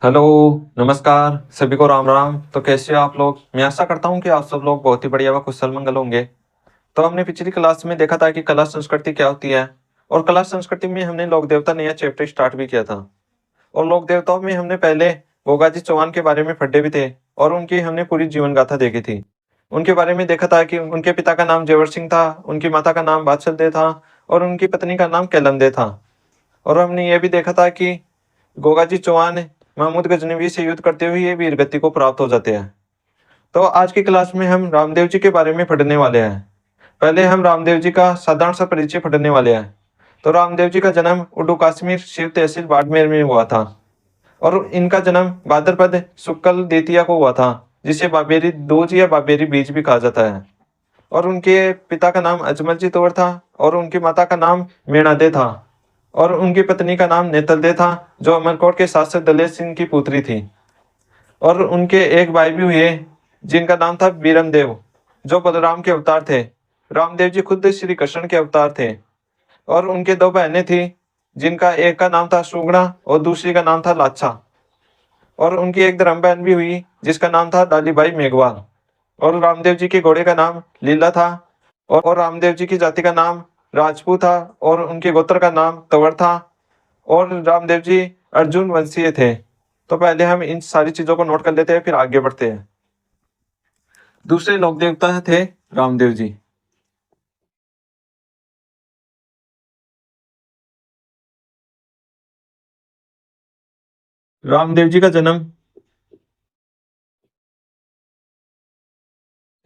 Hello, नमस्कार, सभी को राम राम। तो कैसे हो आप लोग? मैं आशा करता हूँ कि आप सब लोग बहुत ही बढ़िया व कुशल मंगल होंगे। तो हमने पिछली क्लास में देखा था कि कला संस्कृति क्या होती है, और कला संस्कृति में हमने लोक देवता नया चैप्टर स्टार्ट भी किया था। और लोक देवताओं में हमने पहले गोगाजी चौहान के बारे में पढ़े भी थे, और उनकी हमने पूरी जीवन गाथा देखी थी। उनके बारे में देखा था कि उनके पिता का नाम जेवर सिंह था, उनकी माता का नाम बादशाह दे था, और उनकी पत्नी का नाम कैलम दे था। और हमने ये भी देखा था कि गोगाजी चौहान महमूद गजनवी से युद्ध करते हुए ये वीर गति को प्राप्त हो जाते हैं। तो आज की क्लास में हम रामदेव जी के बारे में पढ़ने वाले हैं। पहले हम रामदेव जी का साधारण सा परिचय पढ़ने वाले हैं। तो रामदेव जी का जन्म उड्डू कश्मीर शिव तहसील बाड़मेर में हुआ था, और इनका जन्म भाद्रपद शुक्ल द्वितीया को हुआ था, जिसे बाबेरी दूज या बाबेरी बीज भी कहा जाता है। और उनके पिता का नाम अजमल जी तोड़ था, और उनकी माता का नाम मेणादे था, और उनकी पत्नी का नाम नेतलदे था, जो अमरकोट के शासक दलेर सिंह की पुत्री थी। और उनके एक भाई भी हुए, जिनका नाम था बीरम देव, जो बलराम के अवतार थे। रामदेव जी खुद श्री कृष्ण के अवतार थे। और उनके दो बहनें थी, जिनका एक का नाम था सुगना और दूसरी का नाम था लाच्छा। और उनकी एक धर्म बहन भी हुई, जिसका नाम था डालीबाई मेघवाल। और रामदेव जी के घोड़े का नाम लीला था। और रामदेव जी की जाति का नाम राजपूत था, और उनके गोत्र का नाम तंवर था। और रामदेव जी अर्जुन वंशीय थे। तो पहले हम इन सारी चीजों को नोट कर लेते हैं, फिर आगे बढ़ते हैं। दूसरे लोक देवता थे रामदेव जी। रामदेव जी का जन्म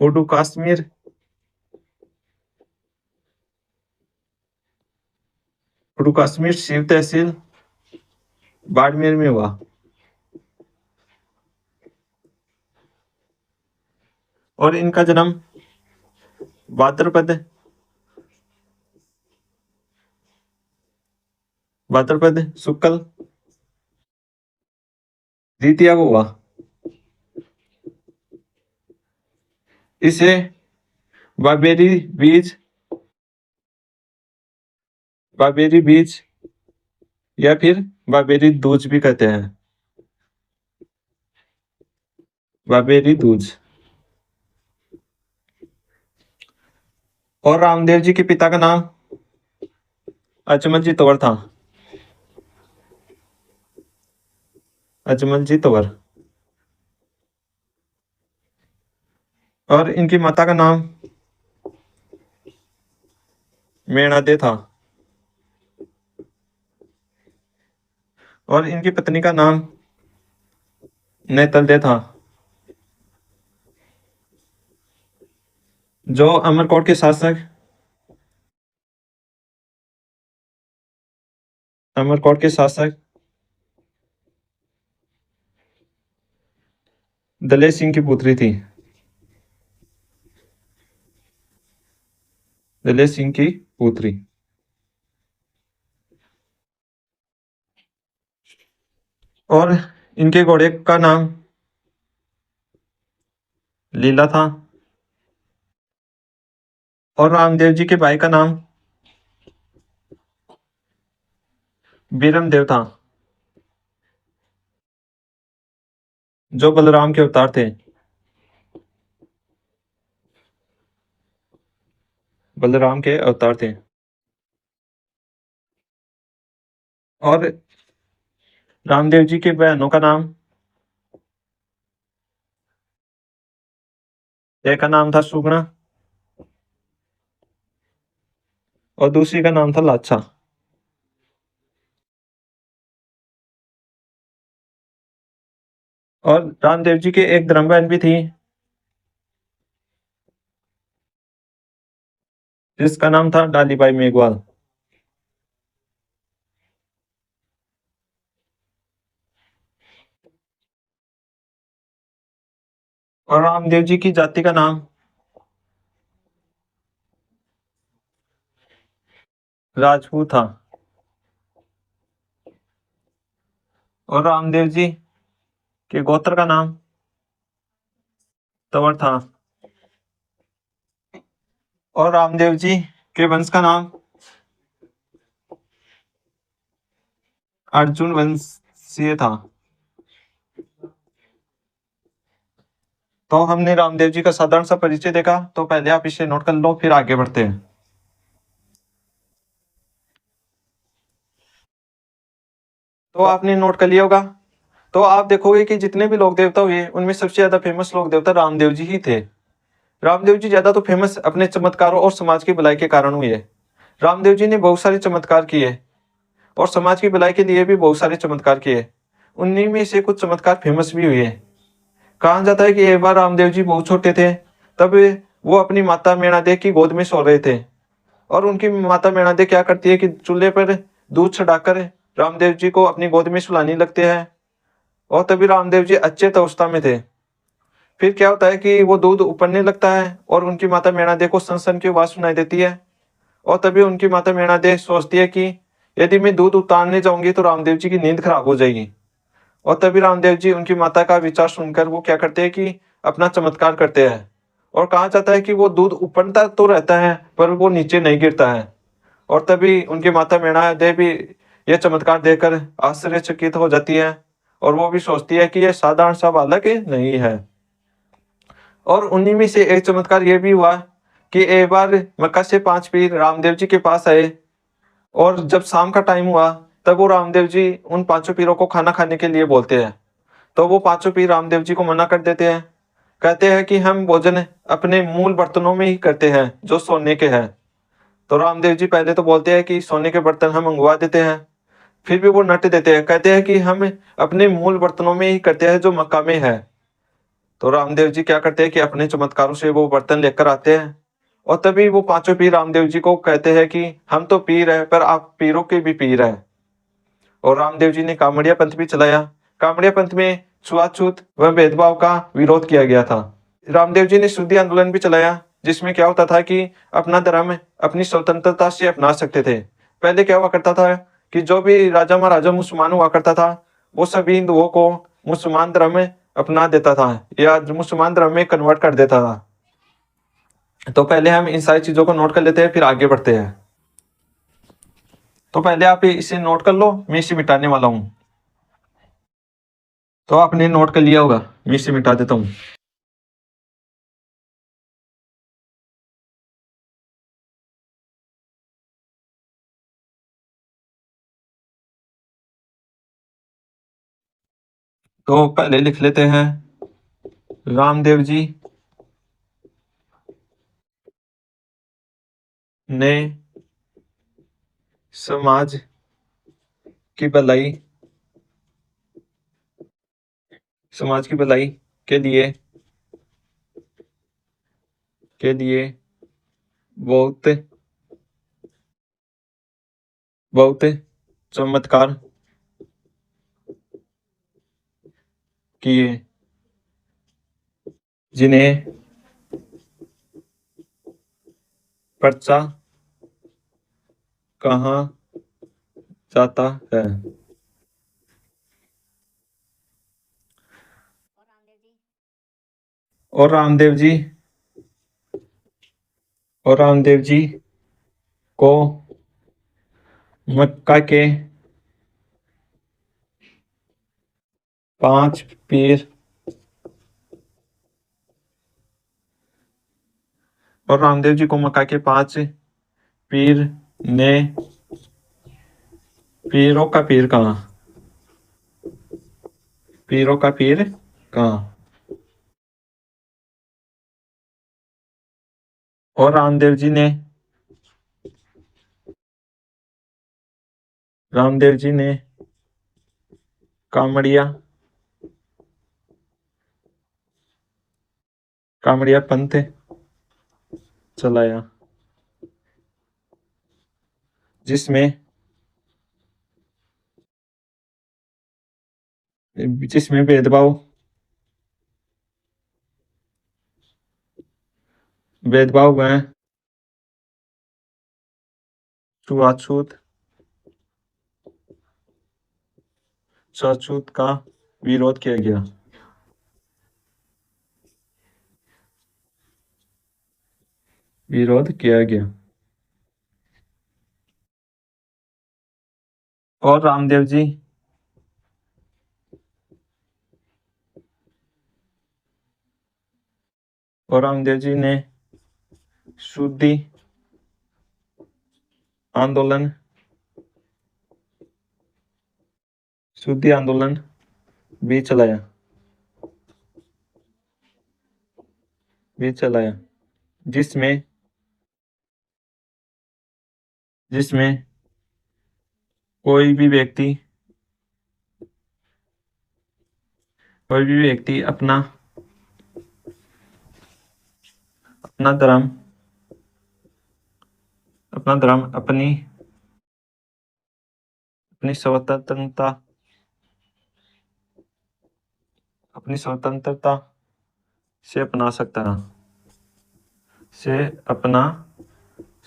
उडू कश्मीर उडू कश्मीर शिव तहसील बाड़मेर में हुआ। और इनका जन्म भाद्रपद भाद्रपद शुक्ल द्वितीया को हुआ। इसे बाबेरी बीज बाबेरी बीज या फिर बाबेरी दूज भी कहते हैं। बाबेरी दूज। और रामदेव जी के पिता का नाम अजमल जी तंवर था। अजमल जी तंवर। और इनकी माता का नाम मेणादे था। और इनकी पत्नी का नाम नेतलदे था, जो अमरकोट के शासक अमरकोट के शासक दलेर सिंह की पुत्री थी। दलेर सिंह की पुत्री। और इनके घोड़े का नाम लीला था। और रामदेव जी के भाई का नाम बीरम देव था, जो बलराम के अवतार थे। बलराम के अवतार थे। और रामदेव जी के बहनों का नाम, एक का नाम था सुगना और दूसरी का नाम था लाच्छा। और रामदेव जी के एक धर्म बहन भी थी, जिसका नाम था डालीबाई मेघवाल। और रामदेव जी की जाति का नाम राजपूत था। और रामदेव जी के गोत्र का नाम तंवर था। और रामदेव जी के वंश का नाम अर्जुन वंशीय था। तो हमने रामदेव जी का साधारण सा परिचय देखा, तो पहले आप इसे नोट कर लो, फिर आगे बढ़ते हैं। तो आपने नोट कर लिया होगा। तो आप देखोगे कि जितने भी लोक देवता हुए उनमें सबसे ज्यादा फेमस लोक देवता रामदेव जी ही थे। रामदेव जी ज्यादा तो फेमस अपने चमत्कारों और समाज की भलाई के कारण हुए। रामदेव जी ने बहुत सारे चमत्कार किए और समाज की भलाई के लिए भी बहुत सारे चमत्कार किए। उन्हीं में से कुछ चमत्कार फेमस भी हुए। कहा जाता है कि एक बार रामदेव जी बहुत छोटे थे, तब वो अपनी माता मेणा देव की गोद में सो रहे थे और उनकी माता मेणा देव क्या करती है कि चूल्हे पर दूध चढ़ाकर रामदेव जी को अपनी गोद में सुलाने लगते हैं। और तभी रामदेव जी अचेत अवस्था में थे। फिर क्या होता है कि वो दूध उबलने लगता है और उनकी माता मेणा देव को सन सन की आवाज सुनाई देती है। और तभी उनकी माता मेणा देव सोचती है कि यदि मैं दूध उतारने जाऊंगी तो रामदेव जी की नींद खराब हो जाएगी। और तभी रामदेव जी उनकी माता का विचार सुनकर वो क्या करते हैं कि अपना चमत्कार करते हैं। और कहा जाता है कि वो दूध उबलता तो रहता है पर वो नीचे नहीं गिरता है। और तभी उनकी माता मेणा देवी भी यह चमत्कार देखकर आश्चर्यचकित हो जाती है और वो भी सोचती है कि यह साधारण सा बालक नहीं है। और उन्हीं में से एक चमत्कार ये भी हुआ कि एक बार मक्का से 5 पीर रामदेव जी के पास आए और जब शाम का टाइम हुआ तब वो रामदेव जी उन पांचों पीरों को खाना खाने के लिए बोलते हैं। तो वो पांचों पीर रामदेव जी को मना कर देते हैं। कहते हैं कि हम भोजन अपने मूल बर्तनों में ही करते हैं जो सोने के हैं। तो रामदेव जी पहले तो बोलते हैं कि सोने के बर्तन हम मंगवा देते हैं, फिर भी वो नट देते हैं, कहते हैं कि हम अपने मूल बर्तनों में ही करते हैं जो मक्का में है। तो रामदेव जी क्या करते हैं कि अपने चमत्कारों से वो बर्तन लेकर आते हैं। और तभी वो पांचों पीर रामदेव जी को कहते हैं कि हम तो पीर हैं पर आप पीरों के भी पीर हैं। और रामदेव जी ने कामड़िया पंथ भी चलाया। कामड़िया पंथ में छुआछूत व भेदभाव का विरोध किया गया था। रामदेव जी ने शुद्धि आंदोलन भी चलाया, जिसमें क्या होता था कि अपना धर्म अपनी स्वतंत्रता से अपना सकते थे। पहले क्या हुआ करता था कि जो भी राजा महाराजा मुसलमान हुआ करता था वो सभी हिंदुओं को मुसलमान धर्म अपना देता था या मुसलमान धर्म में कन्वर्ट कर देता था। तो पहले हम इन सारी चीजों को नोट कर लेते हैं, फिर आगे बढ़ते हैं। तो पहले आप इसे नोट कर लो, मैं इसे मिटाने वाला हूँ। तो आपने नोट कर लिया होगा, मैं इसे मिटा देता हूँ। तो पहले लिख लेते हैं रामदेव जी ने समाज की भलाई समाज की भलाई के लिए बहुत बहुत चमत्कार किए, जिन्हें पर्चा कहा जाता है। और रामदेव जी को मक्का के 5 पीर और रामदेव जी को मक्का के 5 पीर ने पीरों का पीर कहा। पीरों का पीर कहा। और रामदेव जी ने कामड़िया कामड़िया पंथ चलाया, जिसमें जिसमें भेदभाव व छुआछूत छूआछूत का विरोध किया गया। विरोध किया गया। और रामदेव जी और रामदेव जी ने शुद्धि आंदोलन शुद्धि आंदोलन भी चलाया जिसमें जिसमें कोई भी व्यक्ति अपना अपना धर्म अपनी स्वतंत्रता से अपना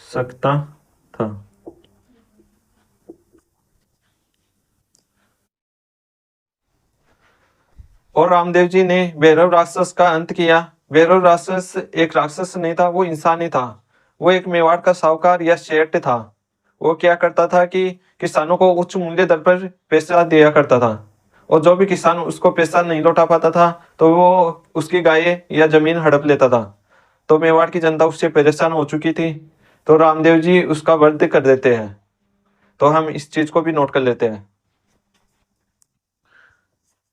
सकता था। और रामदेव जी ने भैरव राक्षस का अंत किया। भैरव राक्षस एक राक्षस नहीं था, वो इंसान ही था। वो एक मेवाड़ का साहूकार या सेठ था। वो क्या करता था कि किसानों को उच्च मूल्य दर पर पैसा दिया करता था, और जो भी किसान उसको पैसा नहीं लौटा पाता था तो वो उसकी गाय या जमीन हड़प लेता था। तो मेवाड़ की जनता उससे परेशान हो चुकी थी, तो रामदेव जी उसका वध कर देते हैं। तो हम इस चीज को भी नोट कर लेते हैं।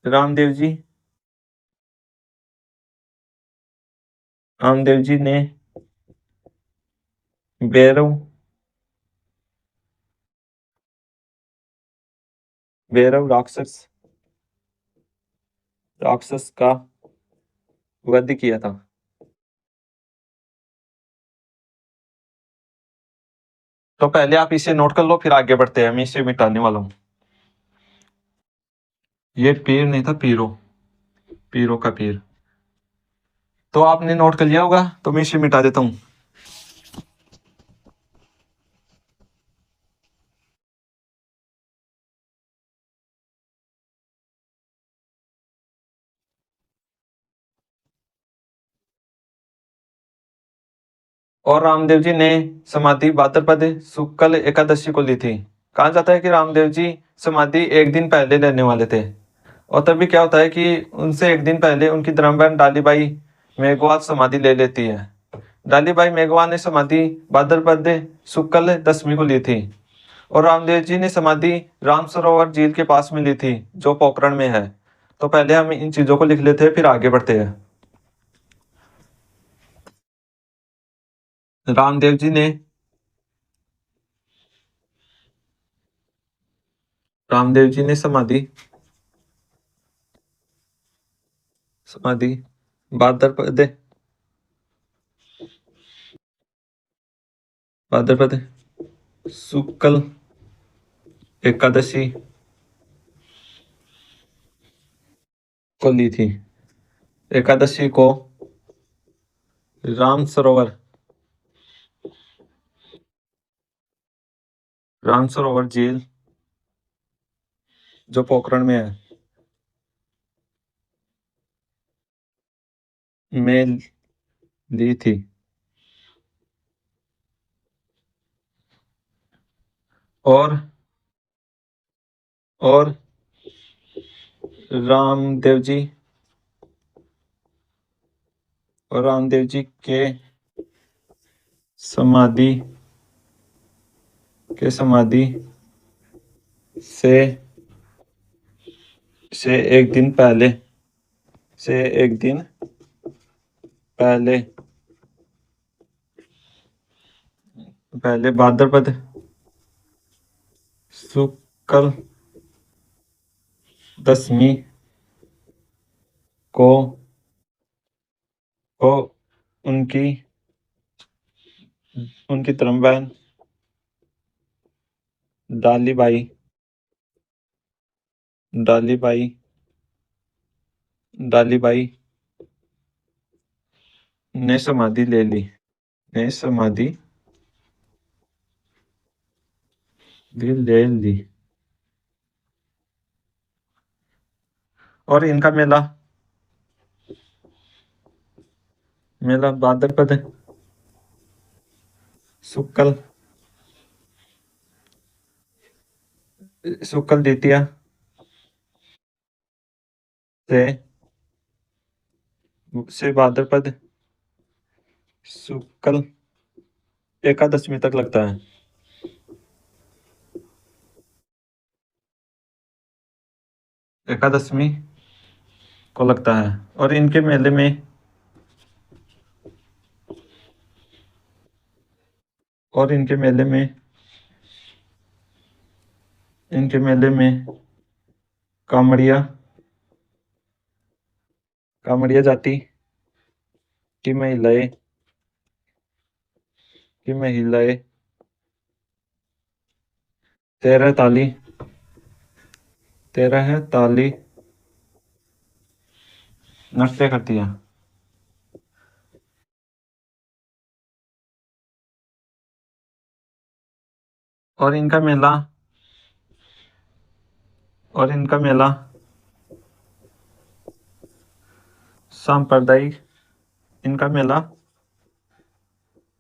रामदेव जी रामदेव जी ने भैरव भैरव राक्षस का वध किया था। तो पहले आप इसे नोट कर लो, फिर आगे बढ़ते हैं। मैं इसे मिटाने वाला हूँ। ये पीर नहीं था, पीरों का पीर। तो आपने नोट कर लिया होगा, तो मैं इसे मिटा देता हूँ। और रामदेव जी ने समाधि भाद्रपद शुक्ल एकादशी को ली थी। कहा जाता है कि रामदेव जी समाधि एक दिन पहले लेने वाले थे। और तभी क्या होता है कि उनसे एक दिन पहले उनकी धर्मबहन डालीबाई मेघवाल समाधि ले लेती है। डालीबाई मेघवाल ने समाधि भाद्रपद शुक्ल दशमी को ली थी। और रामदेव जी ने समाधि राम सरोवर झील के पास में ली थी, जो पोखरण में है। तो पहले हम इन चीजों को लिख लेते हैं, फिर आगे बढ़ते हैं। रामदेव जी ने समाधि समाधि भाद्रपद भाद्रपद शुक्ल एकादशी को ली थी। एकादशी को राम सरोवर झील, जो पोखरण में है, में ली थी। और और रामदेव जी के समाधि से एक दिन पहले पहले भाद्रपद शुक्ल दशमी को उनकी धर्मबहन डालीबाई ने समाधि ले ली ले ली। और इनका मेला भाद्रपद शुक्ल द्वितीया से भाद्रपद शुक्ल एकादशमी तक लगता है। एकादशमी को लगता है। और इनके मेले में और इनके मेले में कामड़िया कामड़िया जाति की महिलाएं 13 ताली नृत्य करती है। और इनका मेला और इनका मेला सांप्रदायिक इनका मेला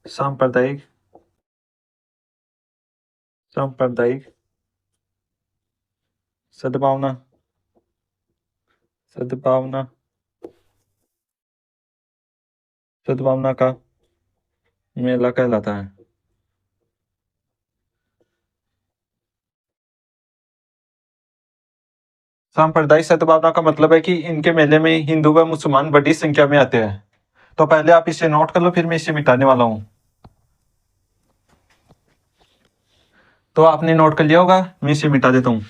सांप्रदायिक सांप्रदायिक सद्भावना सद्भावना सद्भावना का मेला कहलाता है। सांप्रदायिक सद्भावना का मतलब है कि इनके मेले में हिंदू व मुसलमान बड़ी संख्या में आते हैं। तो पहले आप इसे नोट कर लो, फिर मैं इसे मिटाने वाला हूं। तो आपने नोट कर लिया होगा, मैं इसे मिटा देता हूं।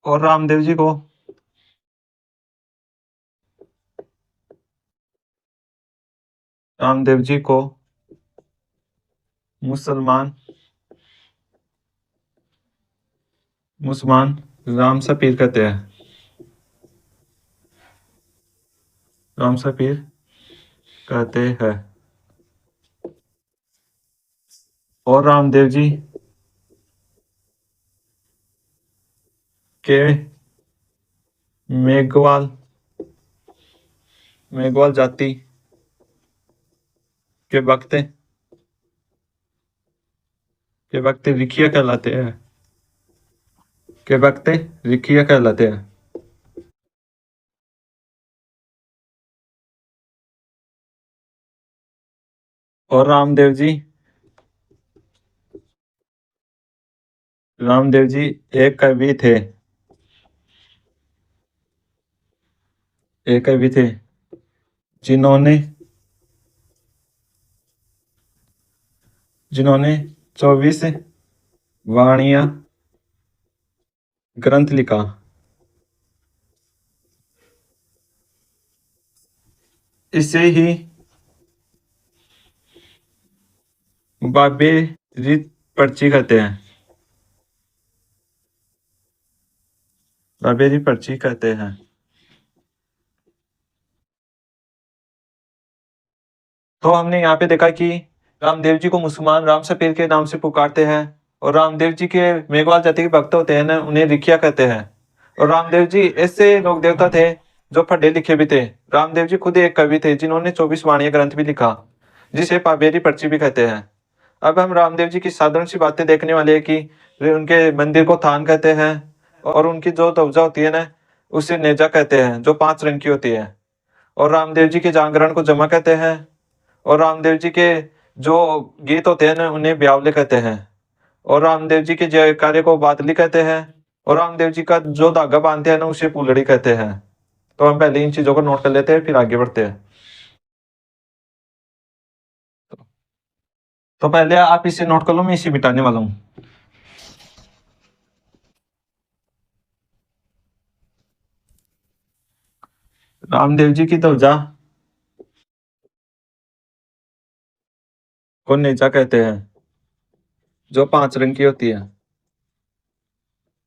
और रामदेव जी को मुसलमान राम सा पीर कहते हैं। राम सा पीर कहते हैं। और रामदेव जी के मेघवाल जाति के वक्त रिखिया कहलाते हैं। और रामदेव जी एक कवि थे जिन्होंने 24 वाणियां ग्रंथ लिखा। इसे ही बाबेरी पर्ची कहते हैं। तो हमने यहाँ पे देखा कि रामदेव जी को मुसलमान राम सपेर के नाम से पुकारते हैं। और रामदेव जी के मेघवाल जाति के भक्त होते हैं ना, उन्हें रिखिया कहते हैं। और रामदेव जी ऐसे लोक देवता थे जो पढ़े लिखे भी थे। रामदेव जी खुद एक कवि थे जिन्होंने 24 वाणिया ग्रंथ भी लिखा, जिसे पाबेरी पर्ची भी कहते हैं। अब हम रामदेव जी की साधारण सी बातें देखने वाले हैं कि उनके मंदिर को थान कहते हैं। और उनकी जो ध्वजा होती है ना, उसे नेजा कहते हैं, जो 5 रंग की होती है। और रामदेव जी के जागरण को जमा कहते हैं। और रामदेव जी के जो गीत होते हैं ना, उन्हें ब्यावले कहते हैं। और रामदेव जी के जयकारे को बादली कहते हैं। और रामदेव जी का जो धागा बांधते हैं ना, उसे पुलड़ी कहते हैं। तो हम पहले इन चीजों को नोट कर लेते हैं, फिर आगे बढ़ते हैं। तो पहले आप इसे नोट कर लो, मैं इसे मिटाने वाला हूं। रामदेव जी की ध्वजा को नेजा कहते हैं, जो 5 रंग की होती है।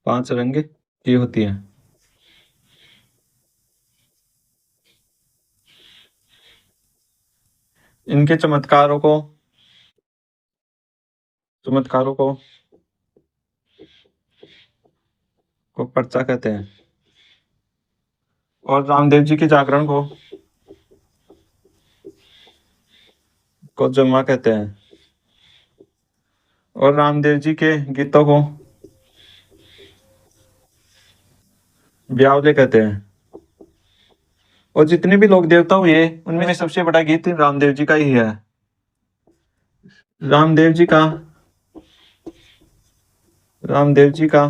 5 रंग की होती है। इनके चमत्कारों को पर्चा कहते हैं। और रामदेव जी के जागरण को जमा कहते हैं। और रामदेव जी के गीतों को ब्यावले कहते हैं। और जितने भी लोक देवता हुए उनमें सबसे बड़ा गीत रामदेव जी का ही है। रामदेव जी का रामदेव जी का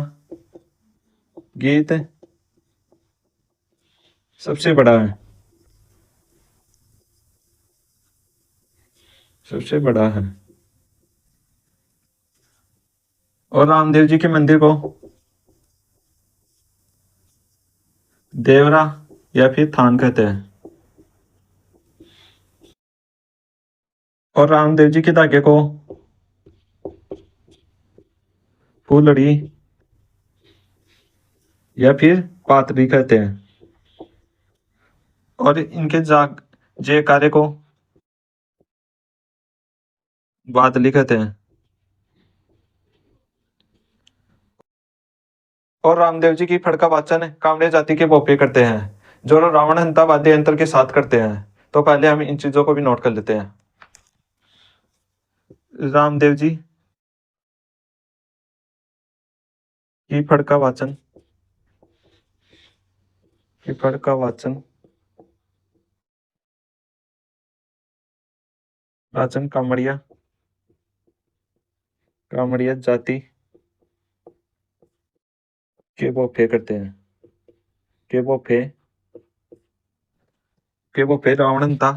गीत सबसे बड़ा है, सबसे बड़ा है। और रामदेव जी के मंदिर को देवरा या फिर थान कहते हैं। और रामदेव जी के धागे को फूलड़ी या फिर पातड़ी कहते हैं। और इनके जयकारे को बादली कहते हैं। और रामदेव जी की फड़का वाचन कामड़े जाति के बोपे करते हैं, जो रावण हंता वाद्य यंत्र के साथ करते हैं। तो पहले हम इन चीजों को भी नोट कर लेते हैं। रामदेव जी की फड़का वाचन वाचन कामड़िया जाति के बोफे करते हैं। के बोफे रावणंता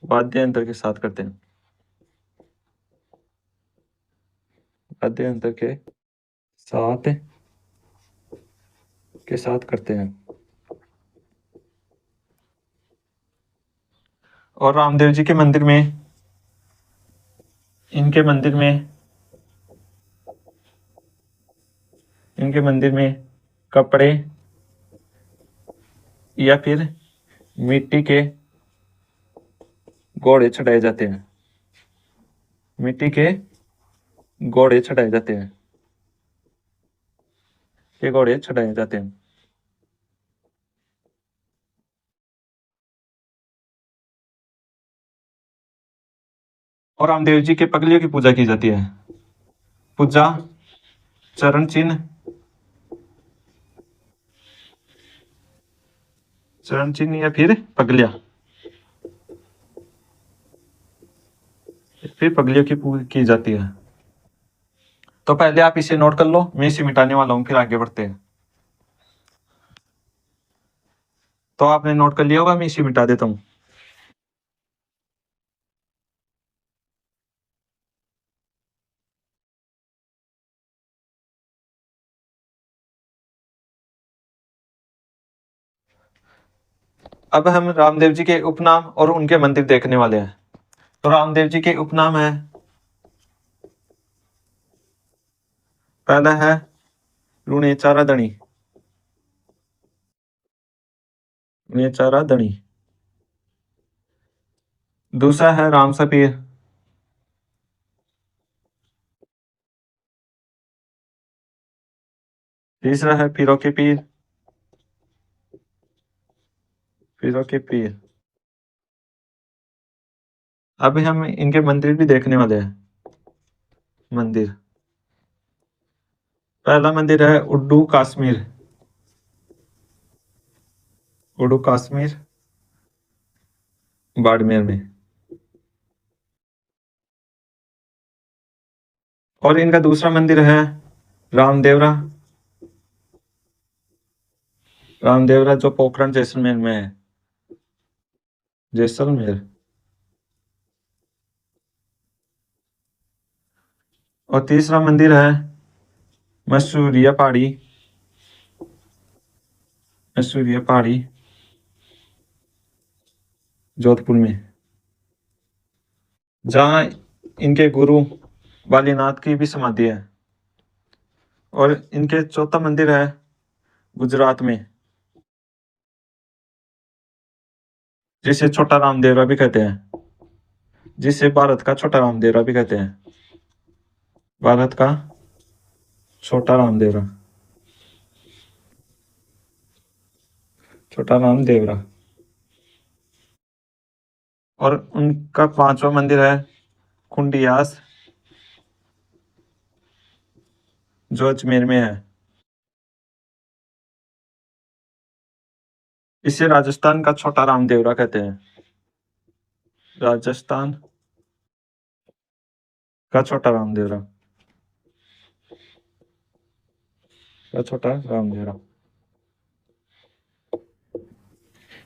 वाद्य यंत्र के साथ करते हैं। वाद्य यंत्र के साथ करते हैं। और रामदेव जी के मंदिर में इनके मंदिर में कपड़े या फिर मिट्टी के घोड़े चढ़ाए जाते हैं। मिट्टी के घोड़े चढ़ाए जाते हैं। और रामदेव जी के पगलियों की पूजा की जाती है। पूजा चरण चिन्ह या फिर पगलिया, फिर पगलियों की जाती है। तो पहले आप इसे नोट कर लो, मैं इसे मिटाने वाला हूं, फिर आगे बढ़ते हैं। तो आपने नोट कर लिया होगा, मैं इसे मिटा देता हूं। अब हम रामदेव जी के उपनाम और उनके मंदिर देखने वाले हैं। तो रामदेव जी के उपनाम है, पहला है लुणेचारा धनी। दूसरा है रामसा पीर। तीसरा है पीरों के पीर। अभी हम इनके मंदिर भी देखने वाले हैं। पहला मंदिर है उड्डू कश्मीर बाड़मेर में। और इनका दूसरा मंदिर है रामदेवरा जो पोखरण जैसलमेर में है। और तीसरा मंदिर है मसूरिया पहाड़ी जोधपुर में, जहाँ इनके गुरु बालीनाथ की भी समाधि है। और इनके चौथा मंदिर है गुजरात में, जिसे छोटा रामदेवरा भी कहते हैं, जिसे भारत का छोटा रामदेवरा भी कहते हैं। भारत का छोटा रामदेवरा। और उनका 5वां मंदिर है खुंडियास, जो अजमेर में है। इसे राजस्थान का छोटा रामदेवरा कहते हैं। राजस्थान का छोटा रामदेवरा, का छोटा रामदेवरा।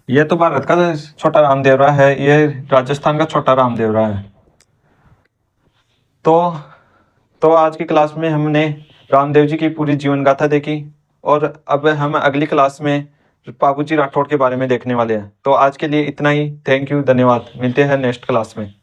ये तो भारत का छोटा रामदेवरा है, ये राजस्थान का छोटा रामदेवरा है। तो आज की क्लास में हमने रामदेव जी की पूरी जीवन गाथा देखी, और अब हम अगली क्लास में बाबूजी राठौड़ के बारे में देखने वाले हैं। तो आज के लिए इतना ही। थैंक यू, धन्यवाद। मिलते हैं नेक्स्ट क्लास में।